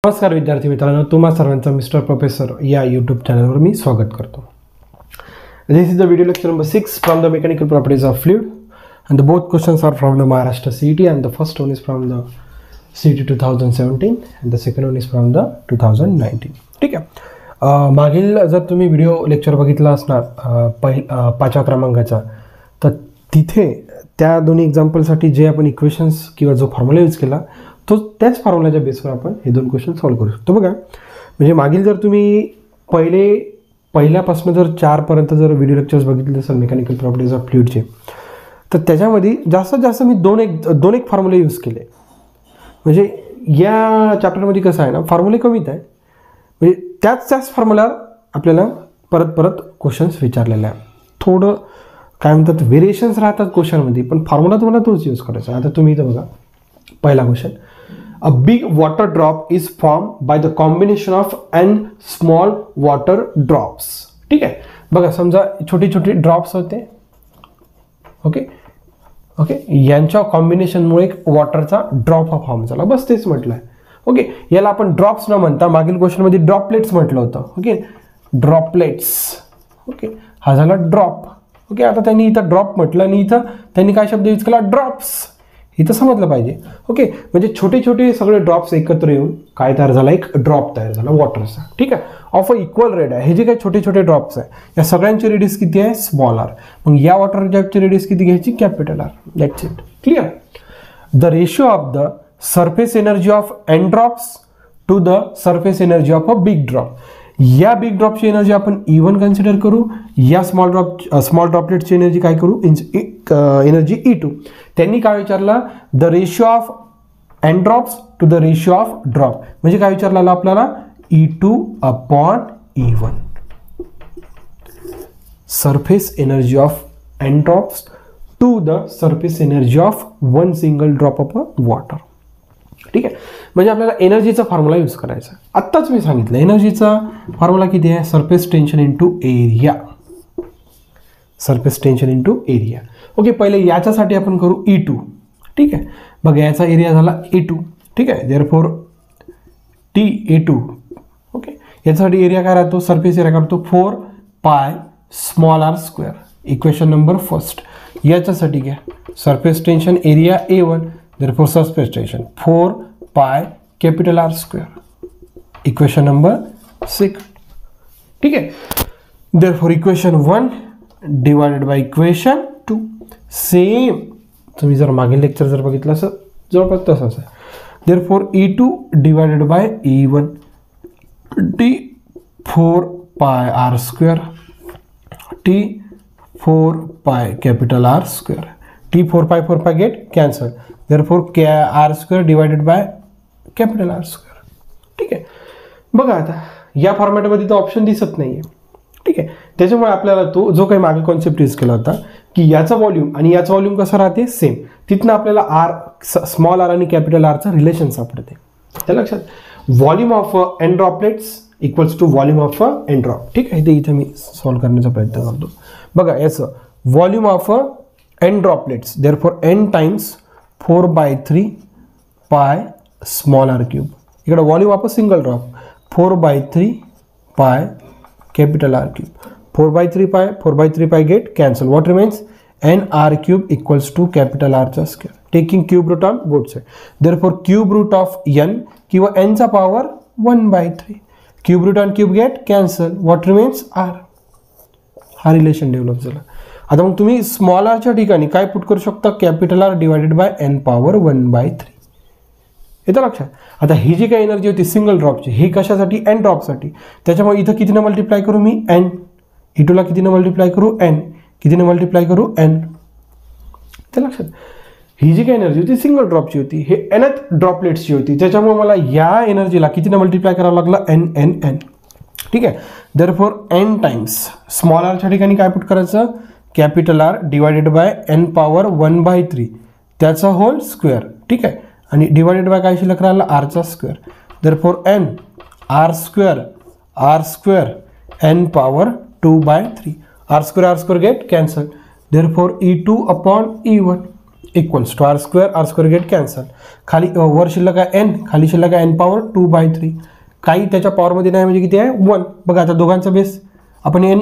नमस्कार विद्यार्थी मित्रांनो, तुम्हा सर्वांचं मिस्टर प्रोफेसर या यूट्यूब चॅनलवर मी स्वागत करतो. This is the video lecture number 6 from the mechanical properties of fluid, and the both questions are from the Maharashtra CET, and the first one is from the CET 2017 and the second one is from the 2019. ठीक आहे. मागील जर तुम्ही video lecture बघितला असणार 5व्या क्रमांकाचा, तर तिथे त्या दोन्ही एक्झाम्पलसाठी जे आपण इक्वेशन्स किंवा जो फॉर्म्युला यूज केला तो त्याच फॉर्म्युलाच्या बेसवर आपण हे दोन क्वेश्चन सॉल्व्ह करू शकतो. बघा, म्हणजे मागील जर तुम्ही पहिल्यापासून जर 4 पर्यंत जर व्हिडिओ लेक्चर्स बघितले असेल मेकॅनिकल प्रॉपर्टीज ऑफ फ्लुइडचे, तर त्याच्यामध्ये जास्तीत जास्त मी दोन एक फॉर्म्युले यूज केले. म्हणजे या चॅप्टरमध्ये कसं आहे ना, फॉर्म्युले कमीत आहे, म्हणजे त्याच फॉर्म्युला आपल्याला परत क्वेश्चन्स विचारलेले आहे. थोडं काय म्हणतात व्हेरिएशन्स राहतात क्वेश्चनमध्ये, पण फॉर्म्युला तुम्हाला तोच यूज करायचा. आता तुम्ही इथं बघा, पहिला question, a big water drop is formed by the combination of n small water drops. ठीक आहे. बघा, समजा छोटे छोटे ड्रॉप्स होते, ओके, यांच्या कॉम्बिनेशनमुळे एक वॉटरचा ड्रॉप हा फॉर्म झाला. बस तेच म्हटलं आहे. ओके, याला आपण ड्रॉप्स न म्हणता मागील क्वेश्चनमध्ये ड्रॉपलेट्स म्हटलं होतं. Okay, droplets. ओके, हा झाला ड्रॉप. ओके, आता त्यांनी इथं ड्रॉप म्हटलं आणि इथं त्यांनी काय शब्द यूज केला, ड्रॉप्स. इथं समजलं पाहिजे. ओके, म्हणजे छोटे छोटे सगळे ड्रॉप्स एकत्र येऊन काय तयार झाला, एक ड्रॉप तयार झाला वॉटरचा. ठीक आहे, ऑफ अ इक्वल रेड आहे. हे जे काही छोटे छोटे ड्रॉप्स आहे, या सगळ्यांची रेडियस किती आहे, स्मॉल आर. मग या वॉटर ड्रॉपची रेडियस किती घ्यायची, capital R. That's it. Clear. The ratio of the surface energy of n drops to the surface energy of a big drop. या बिग ड्रॉपची एनर्जी आपण E1 कन्सिडर करू, या स्मॉल ड्रॉपलेटची एनर्जी काय करू, एनर्जी E2. त्यांनी काय विचारला, the ratio of n drops to the ratio of drop. म्हणजे काय विचारलेलं आपल्याला, E2/E1. Surface energy of n drops to the surface energy of one single drop of a water. ठीक आहे, म्हणजे आपल्याला एनर्जीचा फॉर्म्युला यूज करायचा. आत्ताच मी सांगितलं एनर्जीचा फॉर्म्युला किती आहे, surface tension into area. Surface tension into area. Okay, पहिले याच्यासाठी आपण करू E2. ठीक आहे, बघा याचा एरिया झाला A2. ठीक आहे, देअरफॉर TA2. ओके, याच्यासाठी एरिया काय राहतो, सरफेस एरिया काढतो 4πr². Equation number first. याच्यासाठी घ्या surface tension area A1, therefore surface tension 4πR². Equation number 6. ठीक आहे, therefore equation 1 divided by equation 2. Same तुम्ही जर मागील लेक्चर जर बघितलं असं जवळपास तसंच आहे. Therefore E2 divided by E1 T4πR². T4πR². T4π get cancel. Therefore R² divided by R². ठीक आहे. बघा, आता या फॉर्मॅटमध्ये तो ऑप्शन दिसत नाहीये. ठीक आहे, त्याच्यामुळे आपल्याला तो जो काही मागे कॉन्सेप्ट यूज केला होता की याचा व्हॉल्यूम आणि याचा व्हॉल्यूम कसं राहते, सेम. तिथनं आपल्याला स्मॉल आर आणि कॅपिटल आरचं रिलेशन सापडते. त्या लक्षात, volume of n droplets equals to volume of n drop. ठीक आहे, ते इथं मी सॉल्व्ह करण्याचा प्रयत्न करतो. बघा, याचं volume of n droplets, therefore n times 4/3π small r³. इकडे volume of a single drop 4/3π capital R³. 4/3π get cancel. What remains, nr³ equals to capital R². Taking cube root on both side. Therefore cube root of n किंवा n चा power 1/3. Cube root on cube get cancel. What remains, r. हा relation develop झाला. आता मग तुम्ही small आरच्या ठिकाणी काय पुट करू शकता, capital R divided by n power 1/3. येतं लक्षात. आता ही जी काही एनर्जी होती सिंगल ड्रॉपची, ही कशासाठी, एन ड्रॉपसाठी. त्याच्यामुळे इथं कितीनं मल्टिप्लाय करू मी, n. E2ला कितीनं मल्टिप्लाय करू, n. कितीनं मल्टिप्लाय करू, n. ते लक्षात. ही जी काही एनर्जी होती सिंगल ड्रॉपची होती, हे nth ड्रॉपलेट्सची होती. त्याच्यामुळे मला या एनर्जीला कितीनं मल्टिप्लाय करावं लागलं, n. ठीक आहे, देअरफॉर n टाइम्स स्मॉल आरच्या ठिकाणी काय पुट करायचं, capital R divided by n power 1/3 त्याचा होल स्क्वेअर. ठीक आहे, आणि डिवायडेड बाय काय शिल्लक राहिला, r². Therefore n r² n power 2/3. r² get cancel. Therefore E2/E1. Equals to r square get cancel. खाली वर शिल्लक आहे n, खाली शिल्लक आहे n पॉवर 2/3. काही त्याच्या पॉवरमध्ये नाही म्हणजे किती आहे 1. बघा आता दोघांचा बेस आपण n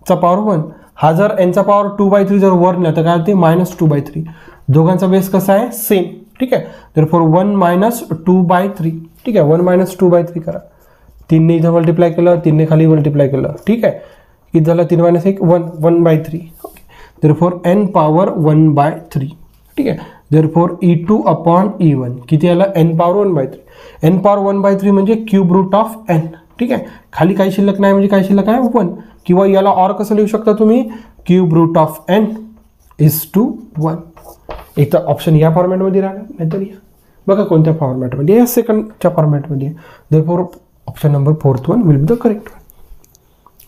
चा पॉवर 1, हा जर n चा पॉवर 2/3 जर वर नेला तर काय होते -2/3. दोघांचा बेस कसा आहे सेम. ठीक आहे, therefore 1 - 2/3. ठीक आहे, 1 - 2/3 करा. 3 ने इथं मल्टिप्लाय केलं, 3 ने खाली मल्टिप्लाय केलं. ठीक आहे, किती झालं 3 - 1 1/3. Okay, therefore n power 1/3. ठीक आहे, therefore E2 upon E1 किती आलं n पॉवर 1/3. n पॉवर 1/3 म्हणजे क्यूब रूट ऑफ n. ठीक आहे, खाली काही शिल्लक नाही म्हणजे काय शिल्लक आहे 1. किंवा याला ऑर कसं लिहू शकता तुम्ही, cube root of n is to 1. एक तर ऑप्शन या फॉर्मॅटमध्ये राहणार, नाहीतर या बघा कोणत्या फॉर्मॅटमध्ये, या सेकंडच्या फॉर्मॅटमध्ये. therefore option number 4th one will be the correct one.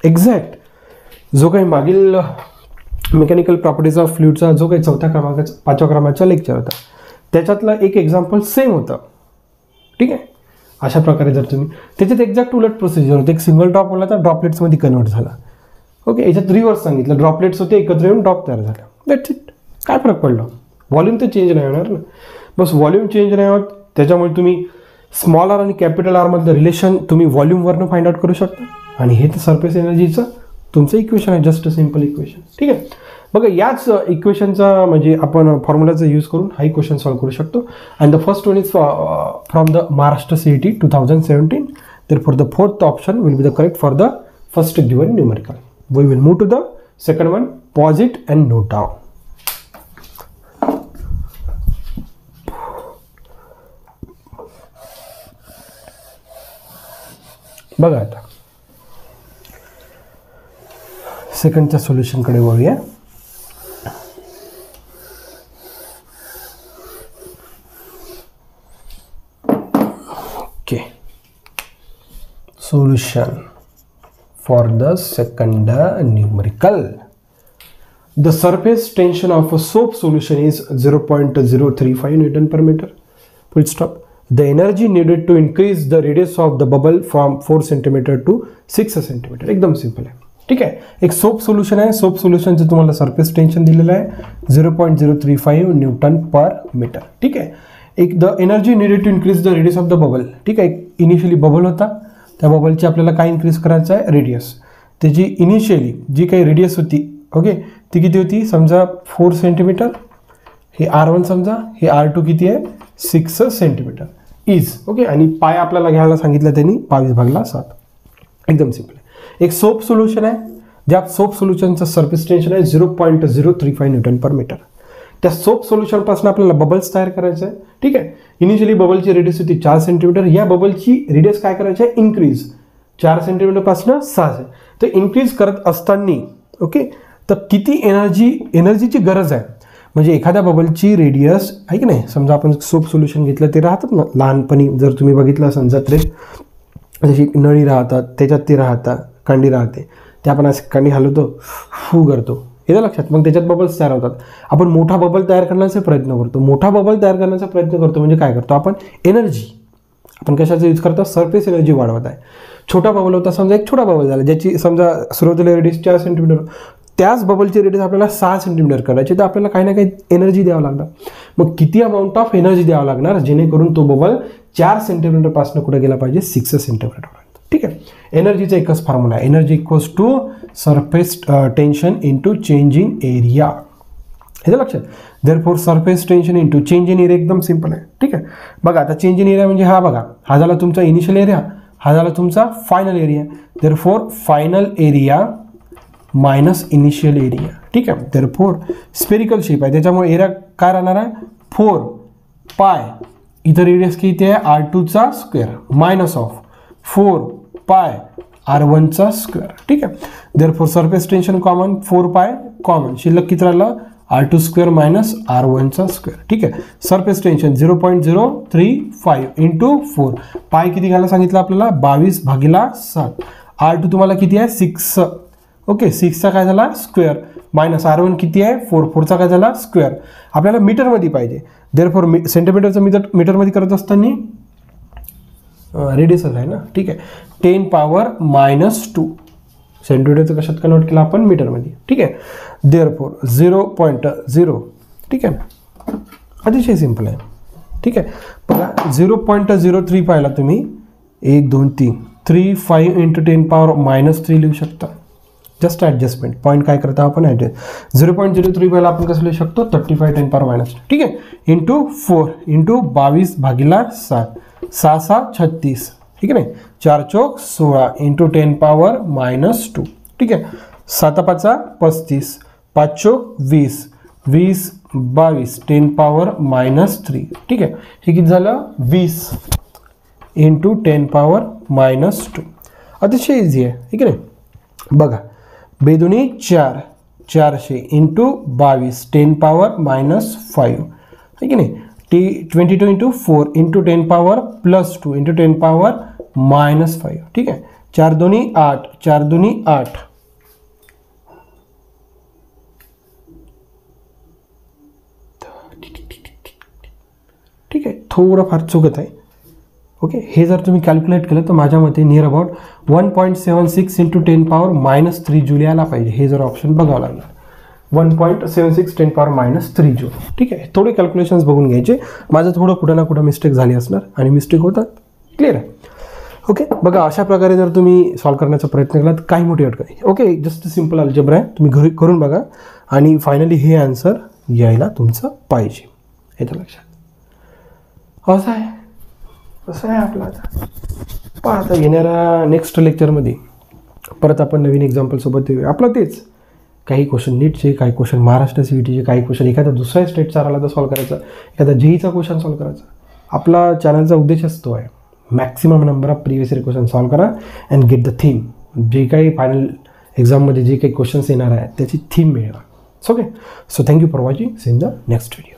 Exact जो काही मागील मेकॅनिकल प्रॉपर्टीज ऑफ फ्लुइडचा जो काही 5व्या क्रमाचा लेक्चर होता त्याच्यातलं एक एक्झाम्पल सेम होतं. ठीक आहे, अशा प्रकारे जर तुम्ही त्याच्यात एक्झॅक्ट उलट प्रोसिजर होते. एक सिंगल ड्रॉप होता तर ड्रॉपलेट्समध्ये कन्वर्ट झाला. ओके, याच्यात रिव्हर्स सांगितलं, ड्रॉपलेट्स होते एकत्र येऊन ड्रॉप तयार झाला. That's it. काय फरक पडला, व्हॉल्यूम तर चेंज नाही होणार ना. बस व्हॉल्यूम चेंज नाही होत, त्याच्यामुळे तुम्ही स्मॉल आर आणि कॅपिटल आर मधलं रिलेशन तुम्ही व्हॉल्यूमवरनं फाइंड आउट करू शकता. आणि हे तर सरफेस एनर्जीचं तुमचं इक्वेशन आहे, जस्ट अ सिम्पल इक्वेशन. ठीक आहे, बघा याच इक्वेशनचा म्हणजे आपण फॉर्म्युलाचा यूज करून हा इक्वेशन सॉल्व्ह करू शकतो. And the first one is from the Maharashtra CET 2017. therefore the fourth option will be the correct for the first given numerical. We will move to the second one, pause it and note down. बघा आता सेकंडच्या सोल्युशनकडे वळूया. Okay, solution for the second numerical. The surface tension of a soap solution is 0.035 Newton per meter. Full stop. The energy needed to increase the radius of the bubble from 4 cm to 6 cm. एकदम simple आहे. ठीक आहे, एक soap solution आहे. Soap सोल्युशनचं तुम्हाला surface tension दिलेलं आहे 0.035 Newton पर metre. ठीक आहे, एक the energy needed to increase the radius of the bubble. ठीक आहे, इनिशियली बबल होता, त्या बबलची आपल्याला काय इन्क्रीज करायचं आहे रेडियस. त्याची इनिशियली जी काही रेडियस होती, ओके, ती किती होती समजा 4 सेंटीमीटर. हे R1 समजा, हे R2 किती आहे 6 सेंटीमीटर इज. ओके, आणि पाय आपल्याला घ्यायला सांगितलं त्यांनी 22/7. एकदम सिंपल आहे. एक सोप सोल्युशन आहे, ज्या सोप सोल्युशनचं सरफेस टेन्शन आहे 0.035 न्यूटन पर मीटर. त्या सोप सोल्युशनपासून आपल्याला बबल्स तयार करायचं आहे. ठीक आहे, इनिशियली बबलची रेडियस होती 4 सेंटीमीटर. या बबलची रेडियस काय करायची आहे इन्क्रीज 4 सेंटीमीटरपासून 6 आहे. तर इन्क्रीज करत असताना ओके, तर किती एनर्जीची गरज आहे. म्हणजे एखाद्या बबलची रेडियस आहे की नाही, समजा आपण सोप सोल्युशन घेतलं ते राहतात ना लहानपणी, जर तुम्ही बघितलं असेल जत्रेत जशी नळी राहतात त्याच्यात ती राहतात, कांडी राहते, ते आपण असं कांडी हलवतो फू करतो, येतं लक्षात. मग त्याच्यात बबल्स तयार होतात. आपण मोठा बबल तयार करण्याचा प्रयत्न करतो. मोठा बबल तयार करण्याचा प्रयत्न करतो म्हणजे काय करतो आपण एनर्जी, आपण कशाचा यूज करतो सरफेस एनर्जी वाढवत आहे. छोटा बबल होता समजा, एक छोटा बबल झाला ज्याची समजा सुरुवातीला रेडियस 4 सेंटीमीटर, त्याच बबलची रेडियस आपल्याला 6 सेंटीमीटर करायची, तर आपल्याला काही ना काही एनर्जी द्यावं लागणार. मग किती अमाऊंट ऑफ एनर्जी द्यावं लागणार जेणेकरून तो बबल 4 सेंटीमीटरपासून कुठे गेला पाहिजे 6 सेंटीमीटरपर्यंत. ठीक आहे, एनर्जीचा एकच फॉर्म्युला आहे, energy equals to surface tension into change in area. हे लक्षात. Therefore surface tension into change in area एकदम सिंपल आहे. ठीक आहे, बघा आता चेंज इन एरिया म्हणजे हा बघा, हा झाला तुमचा इनिशियल एरिया, हा झाला तुमचा final area. Therefore final area minus initial area. ठीक आहे, देअरफॉर स्पेरिकल शेप आहे त्याच्यामुळे एरिया काय राहणार आहे 4 पाय. इथं रेडियस किती आहे R2चा स्क्वेअर मायनस ऑफ 4 पाय R1चा स्क्वेअर. ठीक आहे, देअरफॉर सरफेस टेन्शन कॉमन, 4 पाय कॉमन, शिल्लक किती राहिलं R2 स्क्वेअर मायनस R1चा स्क्वेअर. ठीक आहे, सरफेस टेन्शन 0.035 इंटू 4, पाय किती घ्यायला सांगितलं आपल्याला 22/7. R2 तुम्हाला किती आहे 6. ओके, 6चा काय झाला स्क्वेअर मायनस R1 किती आहे 4, 4चा काय झाला स्क्वेअर. आपल्याला मीटरमध्ये पाहिजे. देअरफॉर सेंटीमीटरचं मीटरमध्ये करत असताना रेडियसच आहे ना. ठीक आहे, 10⁻². सेंटीमीटरचं कशात कन्वर्ट केलं आपण मीटरमध्ये. ठीक आहे, देअरफॉर 0.0. ठीक आहे, अतिशय सिंपल आहे. ठीक आहे. बघा 0.03 पाहिला तुम्ही 1 2 3 3 5 इंटू 10⁻³ लिहू शकता. जस्ट ॲडजस्टमेंट पॉईंट काय करता आपण ॲडजस्ट. 0.03 पाहिला आपण कसं लिहू शकतो 35 10⁻². ठीक आहे. Into 4 into 22/7 6 6 36. ठीक आहे. 4 चौक 16 इंटू 10⁻². ठीक आहे. 7 5 35 5 चौक 20 20 22 10⁻³ ठीक आहे. हे किती झालं 20 इंटू 10⁻². अतिशय इझी आहे. ठीक आहे. बघा बेदुनी 4 400 इंटू 22 10⁻⁵. ठीक आहे नाही. 22 इंटू 4 इंटू 10⁻+2 इंटू 10⁻⁵. ठीक आहे. 4 2 8 4 2 8. ठीक आहे. थोडं फार चुकत आहे. ओके. हे जर तुम्ही कॅल्क्युलेट केलं तर माझ्या मते नियर अबाउट 1.76 इंटू 10⁻³ जूल यायला पाहिजे. हे जर ऑप्शन बघावं लागणार 1.76 10⁻³ जूल. ठीक आहे. थोडे कॅल्क्युलेशन्स बघून घ्यायचे. माझं थोडं कुठं ना कुठं मिस्टेक झाली असणार आणि मिस्टेक होतात. क्लिअर आहे. ओके. बघा अशा प्रकारे जर तुम्ही सॉल्व्ह करण्याचा प्रयत्न केला तर काही मोठी अडचण नाही. ओके. जस्ट सिम्पल अल्जेब्रा आहे. तुम्ही घरी करून बघा आणि फायनली हे आन्सर यायला तुमचं पाहिजे. याच्या लक्षात असं आहे. असं आहे आपलं. आता येणाऱ्या नेक्स्ट लेक्चरमध्ये परत आपण नवीन एक्झाम्पलसोबत येऊया. आपलं तेच काही क्वेश्चन नीटचे, काही क्वेश्चन महाराष्ट्र CETचे, काही क्वेश्चन एखादा दुसऱ्या स्टेटचा राहिला तर सॉल्व्ह करायचा, एखादा JEEचा क्वेश्चन सॉल्व्ह करायचा. आपला चॅनलचा उद्देशच तो आहे. Maximum number of previous year question solve करा अँड गेट द थीम. जे काही फायनल एक्झाममध्ये जे काही क्वेश्चन्स येणार आहे त्याची थीम मिळवा. Okay. So thank you for watching. See in the next video.